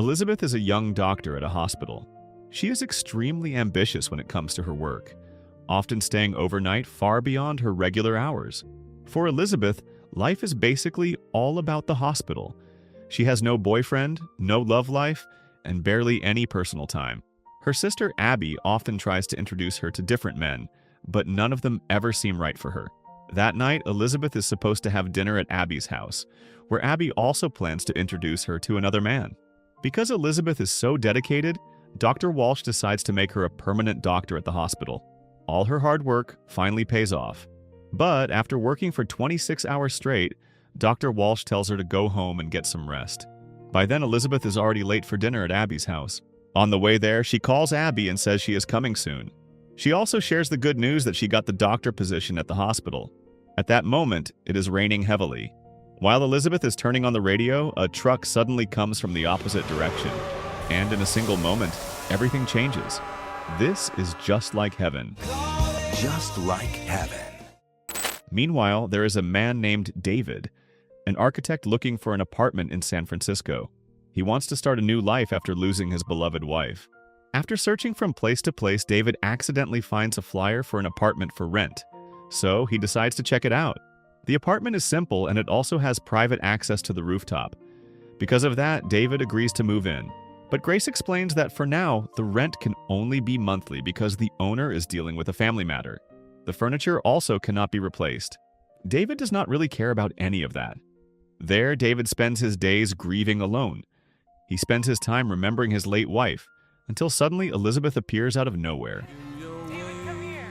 Elizabeth is a young doctor at a hospital. She is extremely ambitious when it comes to her work, often staying overnight far beyond her regular hours. For Elizabeth, life is basically all about the hospital. She has no boyfriend, no love life, and barely any personal time. Her sister Abby often tries to introduce her to different men, but none of them ever seem right for her. That night, Elizabeth is supposed to have dinner at Abby's house, where Abby also plans to introduce her to another man. Because Elizabeth is so dedicated, Dr. Walsh decides to make her a permanent doctor at the hospital. All her hard work finally pays off. But after working for 26 hours straight, Dr. Walsh tells her to go home and get some rest. By then, Elizabeth is already late for dinner at Abby's house. On the way there, she calls Abby and says she is coming soon. She also shares the good news that she got the doctor position at the hospital. At that moment, it is raining heavily. While Elizabeth is turning on the radio, a truck suddenly comes from the opposite direction. And in a single moment, everything changes. This is just like heaven. Just like heaven. Meanwhile, there is a man named David, an architect looking for an apartment in San Francisco. He wants to start a new life after losing his beloved wife. After searching from place to place, David accidentally finds a flyer for an apartment for rent. So he decides to check it out. The apartment is simple and it also has private access to the rooftop. Because of that, David agrees to move in. But Grace explains that for now, the rent can only be monthly because the owner is dealing with a family matter. The furniture also cannot be replaced. David does not really care about any of that. There, David spends his days grieving alone. He spends his time remembering his late wife, until suddenly Elizabeth appears out of nowhere. David, come here.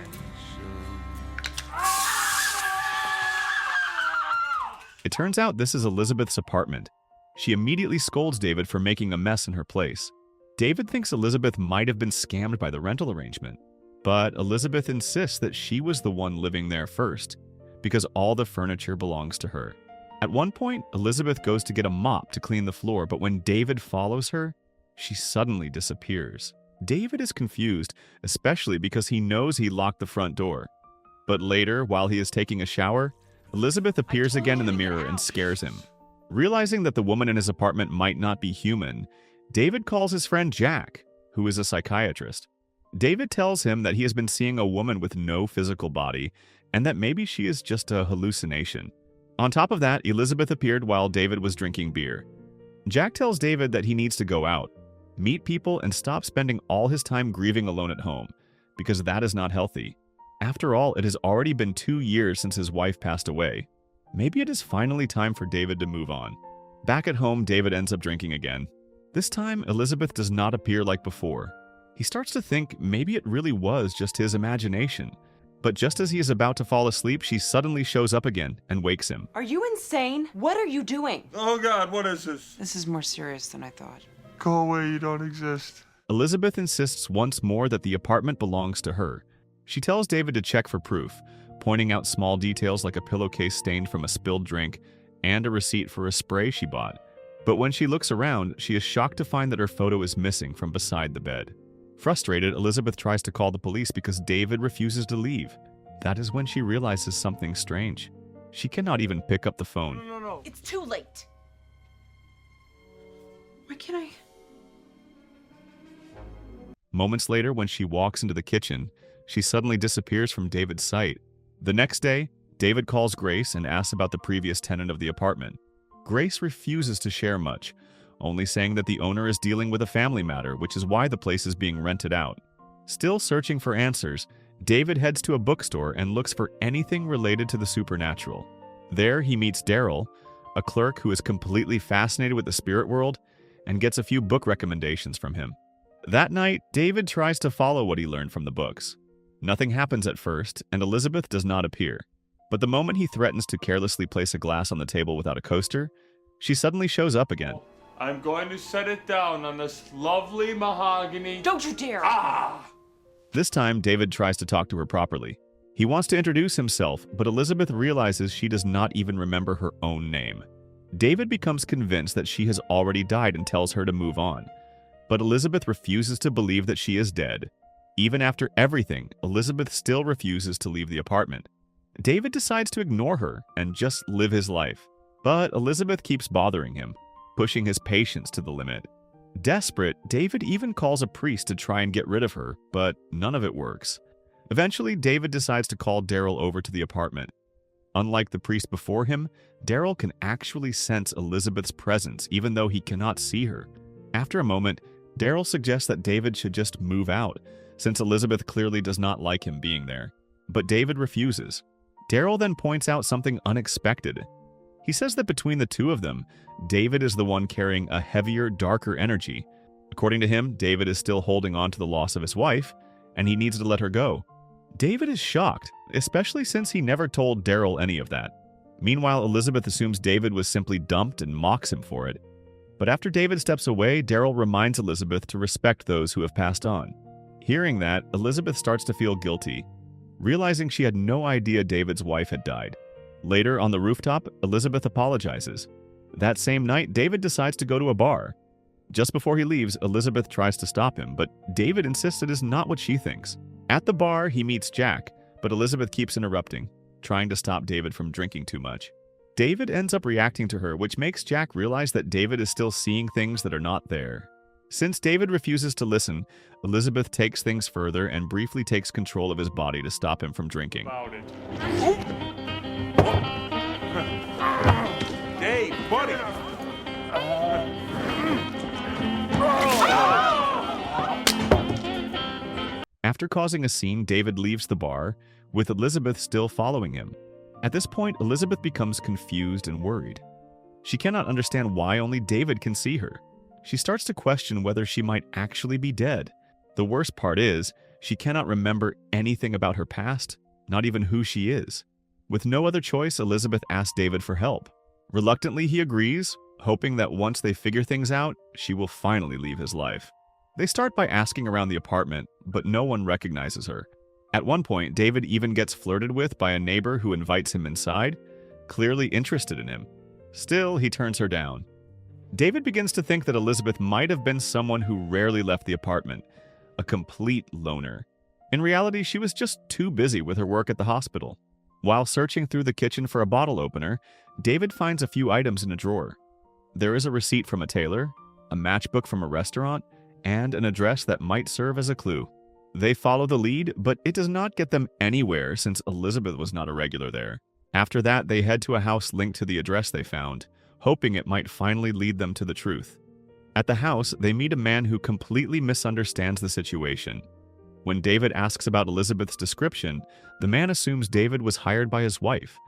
It turns out this is Elizabeth's apartment. She immediately scolds David for making a mess in her place. David thinks Elizabeth might have been scammed by the rental arrangement, but Elizabeth insists that she was the one living there first, because all the furniture belongs to her. At one point, Elizabeth goes to get a mop to clean the floor, but when David follows her, she suddenly disappears. David is confused, especially because he knows he locked the front door. But later, while he is taking a shower, Elizabeth appears again in the mirror and scares him. Realizing that the woman in his apartment might not be human, David calls his friend Jack, who is a psychiatrist. David tells him that he has been seeing a woman with no physical body, and that maybe she is just a hallucination. On top of that, Elizabeth appeared while David was drinking beer. Jack tells David that he needs to go out, meet people, and stop spending all his time grieving alone at home, because that is not healthy. After all, it has already been 2 years since his wife passed away. Maybe it is finally time for David to move on. Back at home, David ends up drinking again. This time, Elizabeth does not appear like before. He starts to think maybe it really was just his imagination. But just as he is about to fall asleep, she suddenly shows up again and wakes him. Are you insane? What are you doing? Oh God, what is this? This is more serious than I thought. Go away, you don't exist. Elizabeth insists once more that the apartment belongs to her. She tells David to check for proof, pointing out small details like a pillowcase stained from a spilled drink and a receipt for a spray she bought. But when she looks around, she is shocked to find that her photo is missing from beside the bed. Frustrated, Elizabeth tries to call the police because David refuses to leave. That is when she realizes something strange. She cannot even pick up the phone. No. It's too late. Why can't I? Moments later, when she walks into the kitchen, she suddenly disappears from David's sight. The next day, David calls Grace and asks about the previous tenant of the apartment. Grace refuses to share much, only saying that the owner is dealing with a family matter, which is why the place is being rented out. Still searching for answers, David heads to a bookstore and looks for anything related to the supernatural. There, he meets Daryl, a clerk who is completely fascinated with the spirit world, and gets a few book recommendations from him. That night, David tries to follow what he learned from the books. Nothing happens at first, and Elizabeth does not appear. But the moment he threatens to carelessly place a glass on the table without a coaster, she suddenly shows up again. I'm going to set it down on this lovely mahogany. Don't you dare! This time, David tries to talk to her properly. He wants to introduce himself, but Elizabeth realizes she does not even remember her own name. David becomes convinced that she has already died and tells her to move on. But Elizabeth refuses to believe that she is dead. Even after everything, Elizabeth still refuses to leave the apartment. David decides to ignore her and just live his life. But Elizabeth keeps bothering him, pushing his patience to the limit. Desperate, David even calls a priest to try and get rid of her, but none of it works. Eventually, David decides to call Daryl over to the apartment. Unlike the priest before him, Daryl can actually sense Elizabeth's presence even though he cannot see her. After a moment, Daryl suggests that David should just move out, since Elizabeth clearly does not like him being there. But David refuses. Daryl then points out something unexpected. He says that between the two of them, David is the one carrying a heavier, darker energy. According to him, David is still holding on to the loss of his wife, and he needs to let her go. David is shocked, especially since he never told Daryl any of that. Meanwhile, Elizabeth assumes David was simply dumped and mocks him for it. But after David steps away, Daryl reminds Elizabeth to respect those who have passed on. Hearing that, Elizabeth starts to feel guilty, realizing she had no idea David's wife had died. Later, on the rooftop, Elizabeth apologizes. That same night, David decides to go to a bar. Just before he leaves, Elizabeth tries to stop him, but David insists it is not what she thinks. At the bar, he meets Jack, but Elizabeth keeps interrupting, trying to stop David from drinking too much. David ends up reacting to her, which makes Jack realize that David is still seeing things that are not there. Since David refuses to listen, Elizabeth takes things further and briefly takes control of his body to stop him from drinking. About it. Dave, buddy. After causing a scene, David leaves the bar, with Elizabeth still following him. At this point, Elizabeth becomes confused and worried. She cannot understand why only David can see her. She starts to question whether she might actually be dead. The worst part is, she cannot remember anything about her past, not even who she is. With no other choice, Elizabeth asks David for help. Reluctantly, he agrees, hoping that once they figure things out, she will finally leave his life. They start by asking around the apartment, but no one recognizes her. At one point, David even gets flirted with by a neighbor who invites him inside, clearly interested in him. Still, he turns her down. David begins to think that Elizabeth might have been someone who rarely left the apartment, a complete loner. In reality, she was just too busy with her work at the hospital. While searching through the kitchen for a bottle opener, David finds a few items in a drawer. There is a receipt from a tailor, a matchbook from a restaurant, and an address that might serve as a clue. They follow the lead, but it does not get them anywhere since Elizabeth was not a regular there. After that, they head to a house linked to the address they found, hoping it might finally lead them to the truth. At the house, they meet a man who completely misunderstands the situation. When David asks about Elizabeth's description, the man assumes David was hired by his wife,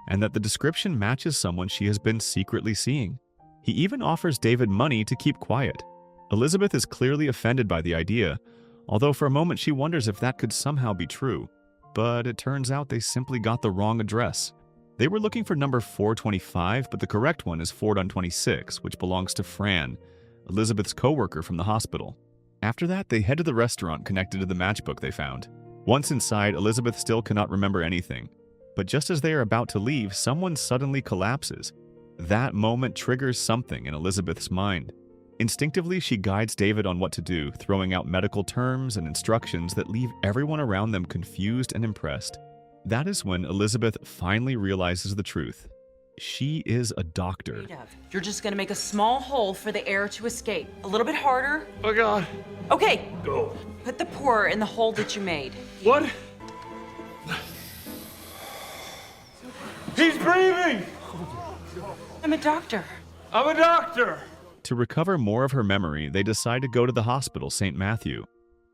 and that the description matches someone she has been secretly seeing. He even offers David money to keep quiet. Elizabeth is clearly offended by the idea, although for a moment she wonders if that could somehow be true. But it turns out they simply got the wrong address. They were looking for number 425, but the correct one is 426, which belongs to Fran, Elizabeth's co-worker from the hospital. After that, they head to the restaurant connected to the matchbook they found. Once inside, Elizabeth still cannot remember anything. But just as they are about to leave, someone suddenly collapses. That moment triggers something in Elizabeth's mind. Instinctively, she guides David on what to do, throwing out medical terms and instructions that leave everyone around them confused and impressed. That is when Elizabeth finally realizes the truth. She is a doctor. You're just gonna make a small hole for the air to escape. A little bit harder. Oh, God. Okay. Go. Put the pourer in the hole that you made. What? He's breathing! I'm a doctor. I'm a doctor! To recover more of her memory, they decide to go to the hospital, St. Matthew.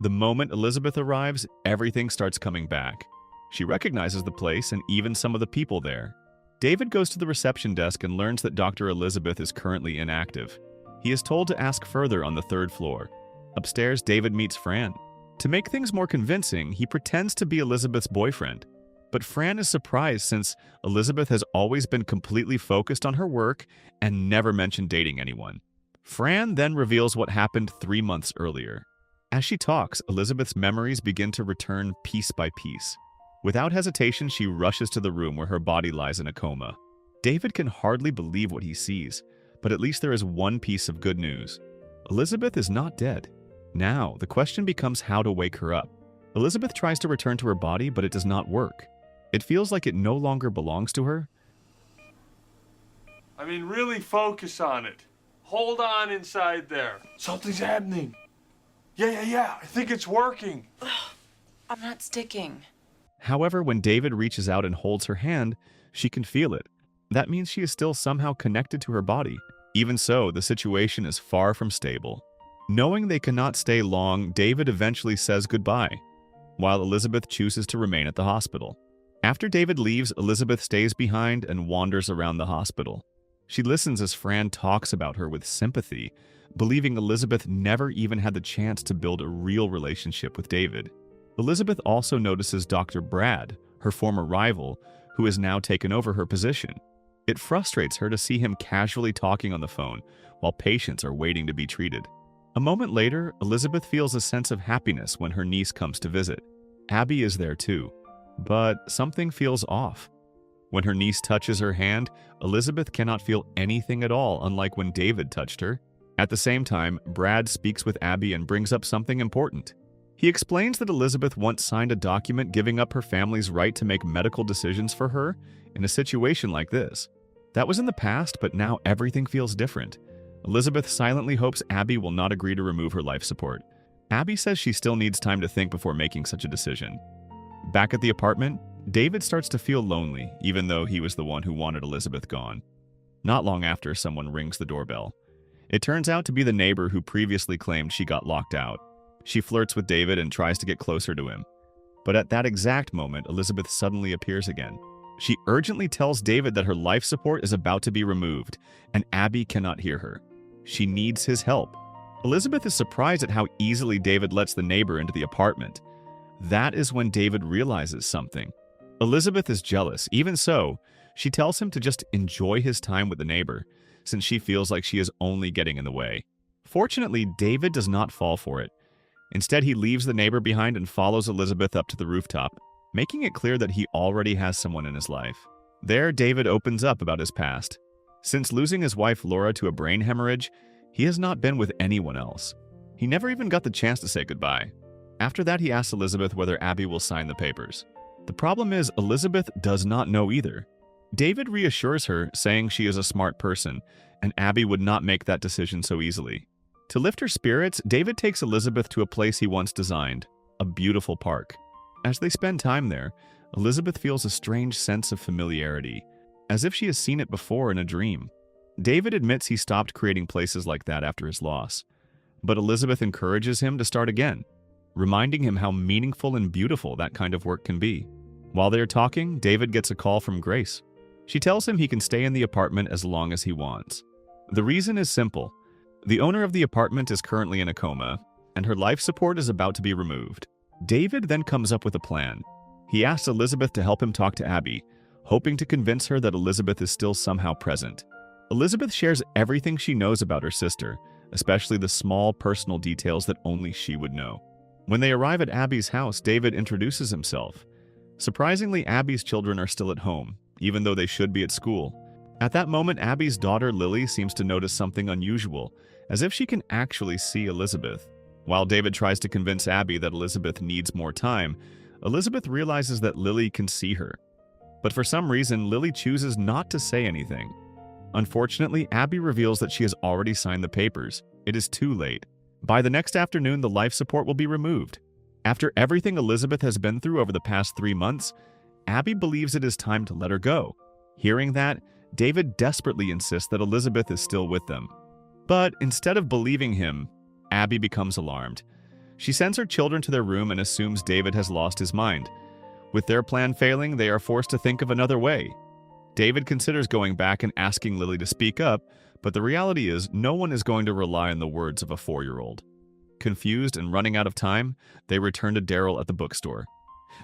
The moment Elizabeth arrives, everything starts coming back. She recognizes the place and even some of the people there. David goes to the reception desk and learns that Dr. Elizabeth is currently inactive. He is told to ask further on the third floor. Upstairs, David meets Fran. To make things more convincing, he pretends to be Elizabeth's boyfriend. But Fran is surprised since Elizabeth has always been completely focused on her work and never mentioned dating anyone. Fran then reveals what happened 3 months earlier. As she talks, Elizabeth's memories begin to return piece by piece. Without hesitation, she rushes to the room where her body lies in a coma. David can hardly believe what he sees, but at least there is one piece of good news. Elizabeth is not dead. Now, the question becomes how to wake her up. Elizabeth tries to return to her body, but it does not work. It feels like it no longer belongs to her. I mean, really focus on it. Hold on inside there. Something's happening. Yeah. I think it's working. I'm not sticking. However, when David reaches out and holds her hand, she can feel it. That means she is still somehow connected to her body. Even so, the situation is far from stable. Knowing they cannot stay long, David eventually says goodbye, while Elizabeth chooses to remain at the hospital. After David leaves, Elizabeth stays behind and wanders around the hospital. She listens as Fran talks about her with sympathy, believing Elizabeth never even had the chance to build a real relationship with David. Elizabeth also notices Dr. Brad, her former rival, who has now taken over her position. It frustrates her to see him casually talking on the phone while patients are waiting to be treated. A moment later, Elizabeth feels a sense of happiness when her niece comes to visit. Abby is there too, but something feels off. When her niece touches her hand, Elizabeth cannot feel anything at all, unlike when David touched her. At the same time, Brad speaks with Abby and brings up something important. He explains that Elizabeth once signed a document giving up her family's right to make medical decisions for her in a situation like this. That was in the past, but now everything feels different. Elizabeth silently hopes Abby will not agree to remove her life support. Abby says she still needs time to think before making such a decision. Back at the apartment, David starts to feel lonely, even though he was the one who wanted Elizabeth gone. Not long after, someone rings the doorbell. It turns out to be the neighbor who previously claimed she got locked out. She flirts with David and tries to get closer to him. But at that exact moment, Elizabeth suddenly appears again. She urgently tells David that her life support is about to be removed, and Abby cannot hear her. She needs his help. Elizabeth is surprised at how easily David lets the neighbor into the apartment. That is when David realizes something. Elizabeth is jealous. Even so, she tells him to just enjoy his time with the neighbor, since she feels like she is only getting in the way. Fortunately, David does not fall for it. Instead, he leaves the neighbor behind and follows Elizabeth up to the rooftop, making it clear that he already has someone in his life. There, David opens up about his past. Since losing his wife Laura to a brain hemorrhage, he has not been with anyone else. He never even got the chance to say goodbye. After that, he asks Elizabeth whether Abby will sign the papers. The problem is, Elizabeth does not know either. David reassures her, saying she is a smart person, and Abby would not make that decision so easily. To lift her spirits, David takes Elizabeth to a place he once designed, a beautiful park. As they spend time there, Elizabeth feels a strange sense of familiarity, as if she has seen it before in a dream. David admits he stopped creating places like that after his loss, but Elizabeth encourages him to start again, reminding him how meaningful and beautiful that kind of work can be. While they are talking, David gets a call from Grace. She tells him he can stay in the apartment as long as he wants. The reason is simple. The owner of the apartment is currently in a coma, and her life support is about to be removed. David then comes up with a plan. He asks Elizabeth to help him talk to Abby, hoping to convince her that Elizabeth is still somehow present. Elizabeth shares everything she knows about her sister, especially the small personal details that only she would know. When they arrive at Abby's house, David introduces himself. Surprisingly, Abby's children are still at home, even though they should be at school. At that moment, Abby's daughter Lily seems to notice something unusual, as if she can actually see Elizabeth. While David tries to convince Abby that Elizabeth needs more time, Elizabeth realizes that Lily can see her. But for some reason, Lily chooses not to say anything. Unfortunately, Abby reveals that she has already signed the papers. It is too late. By the next afternoon, the life support will be removed. After everything Elizabeth has been through over the past 3 months, Abby believes it is time to let her go. Hearing that, David desperately insists that Elizabeth is still with them. But instead of believing him, Abby becomes alarmed. She sends her children to their room and assumes David has lost his mind. With their plan failing, they are forced to think of another way. David considers going back and asking Lily to speak up, but the reality is no one is going to rely on the words of a 4-year-old. Confused and running out of time, they return to Daryl at the bookstore.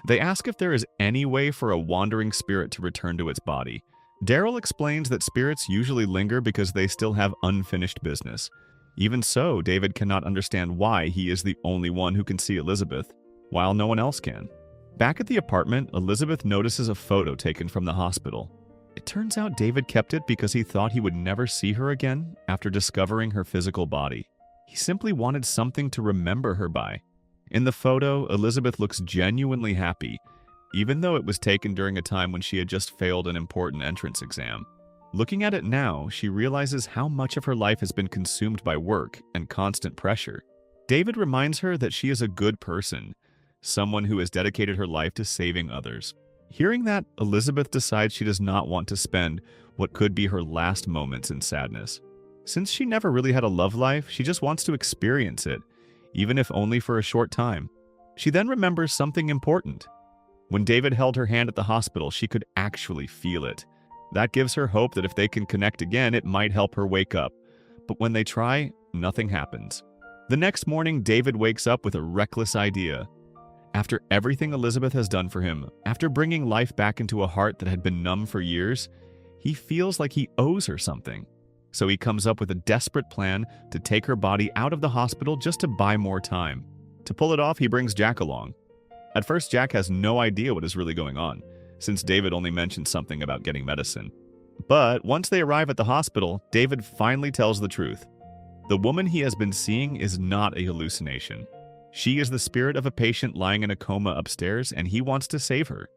They ask if there is any way for a wandering spirit to return to its body. Daryl explains that spirits usually linger because they still have unfinished business. Even so, David cannot understand why he is the only one who can see Elizabeth, while no one else can. Back at the apartment, Elizabeth notices a photo taken from the hospital. It turns out David kept it because he thought he would never see her again after discovering her physical body. He simply wanted something to remember her by. In the photo, Elizabeth looks genuinely happy, even though it was taken during a time when she had just failed an important entrance exam. Looking at it now, she realizes how much of her life has been consumed by work and constant pressure. David reminds her that she is a good person, someone who has dedicated her life to saving others. Hearing that, Elizabeth decides she does not want to spend what could be her last moments in sadness. Since she never really had a love life, she just wants to experience it, even if only for a short time. She then remembers something important. When David held her hand at the hospital, she could actually feel it. That gives her hope that if they can connect again, it might help her wake up. But when they try, nothing happens. The next morning, David wakes up with a reckless idea. After everything Elizabeth has done for him, after bringing life back into a heart that had been numb for years, he feels like he owes her something. So he comes up with a desperate plan to take her body out of the hospital just to buy more time. To pull it off, he brings Jack along. At first, Jack has no idea what is really going on, since David only mentioned something about getting medicine. But once they arrive at the hospital, David finally tells the truth. The woman he has been seeing is not a hallucination. She is the spirit of a patient lying in a coma upstairs, and he wants to save her.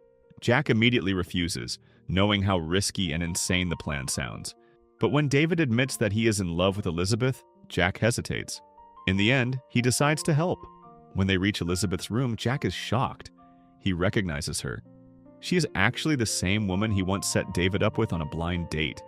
Jack immediately refuses, knowing how risky and insane the plan sounds. But when David admits that he is in love with Elizabeth, Jack hesitates. In the end, he decides to help. When they reach Elizabeth's room, Jack is shocked. He recognizes her. She is actually the same woman he once set David up with on a blind date,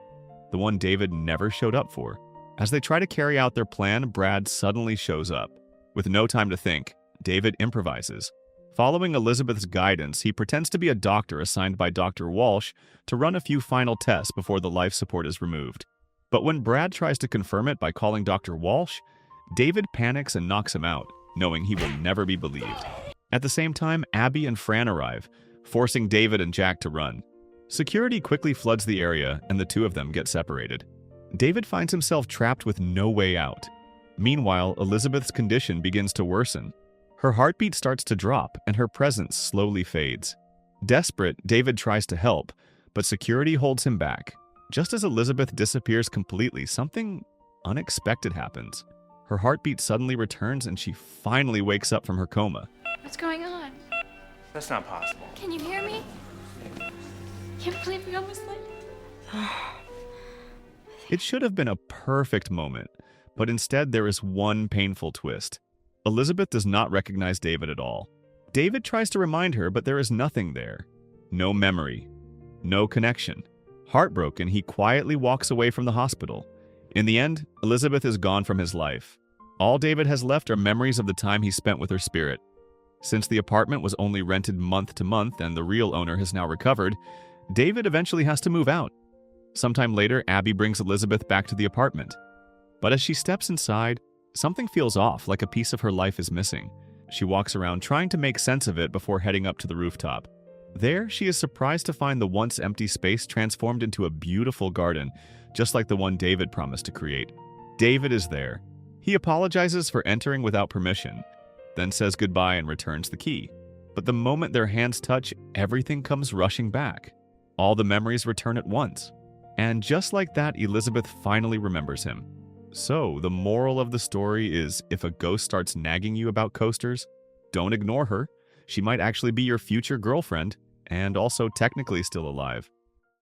the one David never showed up for. As they try to carry out their plan, Brad suddenly shows up. With no time to think, David improvises. Following Elizabeth's guidance, he pretends to be a doctor assigned by Dr. Walsh to run a few final tests before the life support is removed. But when Brad tries to confirm it by calling Dr. Walsh, David panics and knocks him out, knowing he will never be believed. At the same time, Abby and Fran arrive, forcing David and Jack to run. Security quickly floods the area, and the two of them get separated. David finds himself trapped with no way out. Meanwhile, Elizabeth's condition begins to worsen. Her heartbeat starts to drop, and her presence slowly fades. Desperate, David tries to help, but security holds him back. Just as Elizabeth disappears completely, something unexpected happens. Her heartbeat suddenly returns, and she finally wakes up from her coma. What's going on? That's not possible. Can you hear me? Can't believe we almost lived. It should have been a perfect moment, but instead there is one painful twist. Elizabeth does not recognize David at all. David tries to remind her, but there is nothing there. No memory. No connection. Heartbroken, he quietly walks away from the hospital. In the end, Elizabeth is gone from his life. All David has left are memories of the time he spent with her spirit. Since the apartment was only rented month to month and the real owner has now recovered, David eventually has to move out. Sometime later, Abby brings Elizabeth back to the apartment. But as she steps inside, something feels off, like a piece of her life is missing. She walks around trying to make sense of it before heading up to the rooftop. There, she is surprised to find the once empty space transformed into a beautiful garden, just like the one David promised to create. David is there. He apologizes for entering without permission, then says goodbye and returns the key. But the moment their hands touch, everything comes rushing back. All the memories return at once. And just like that, Elizabeth finally remembers him. So, the moral of the story is, if a ghost starts nagging you about coasters, don't ignore her. She might actually be your future girlfriend, and also technically still alive.